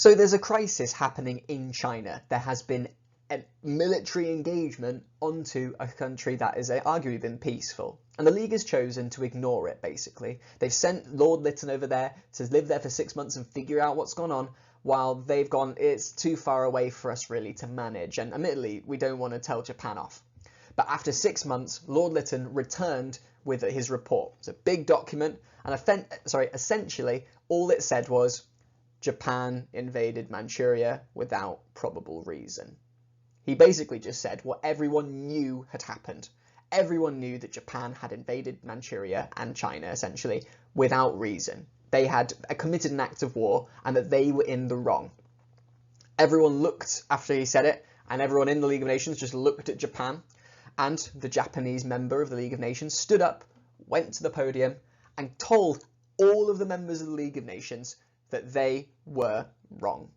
So there's a crisis happening in China. There has been a military engagement onto a country that is arguably been peaceful. And the League has chosen to ignore it, basically. They've sent Lord Lytton over there to live there for 6 months and figure out what's gone on, while they've gone, it's too far away for us really to manage. And admittedly, we don't want to tell Japan off. But after 6 months, Lord Lytton returned with his report. It's a big document, and essentially all it said was, Japan invaded Manchuria without probable reason. He basically just said what everyone knew had happened. Everyone knew that Japan had invaded Manchuria and China, essentially, without reason. They had committed an act of war and that they were in the wrong. Everyone looked after he said it, and everyone in the League of Nations just looked at Japan, and the Japanese member of the League of Nations stood up, went to the podium, and told all of the members of the League of Nations that they were wrong.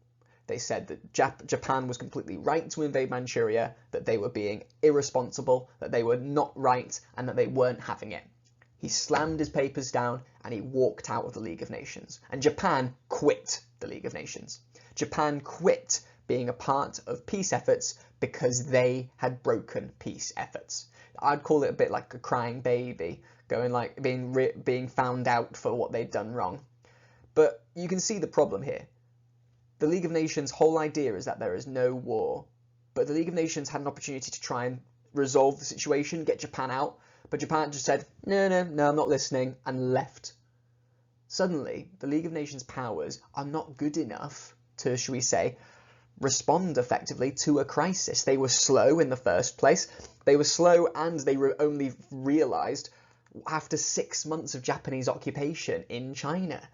They said that Japan was completely right to invade Manchuria, that they were being irresponsible, that they were not right, and that they weren't having it. He slammed his papers down and he walked out of the League of Nations. And Japan quit the League of Nations. Japan quit being a part of peace efforts because they had broken peace efforts. I'd call it a bit like a crying baby, going like being found out for what they'd done wrong. But you can see the problem here. The League of Nations' whole idea is that there is no war, but the League of Nations had an opportunity to try and resolve the situation, get Japan out, but Japan just said, no, I'm not listening, and left. Suddenly, the League of Nations powers are not good enough to, shall we say, respond effectively to a crisis. They were slow in the first place. They were slow, and they were only realised after 6 months of Japanese occupation in China.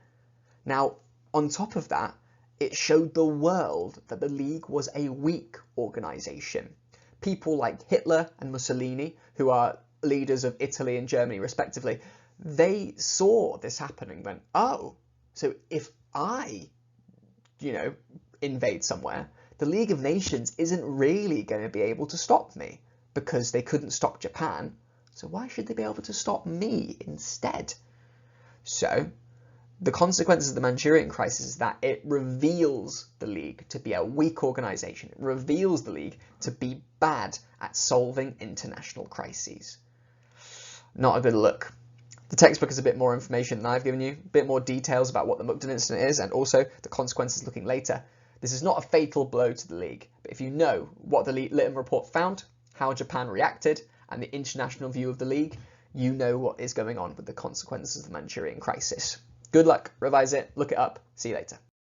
Now, on top of that, it showed the world that the League was a weak organisation. People like Hitler and Mussolini, who are leaders of Italy and Germany respectively, they saw this happen and went, oh, so if I, invade somewhere, the League of Nations isn't really going to be able to stop me because they couldn't stop Japan. So why should they be able to stop me instead? So the consequences of the Manchurian crisis is that it reveals the League to be a weak organisation. It reveals the League to be bad at solving international crises. Not a good look. The textbook has a bit more information than I've given you, a bit more details about what the Mukden incident is and also the consequences looking later. This is not a fatal blow to the League, but if you know what the Lytton report found, how Japan reacted, and the international view of the League, you know what is going on with the consequences of the Manchurian crisis. Good luck, revise it, look it up, see you later.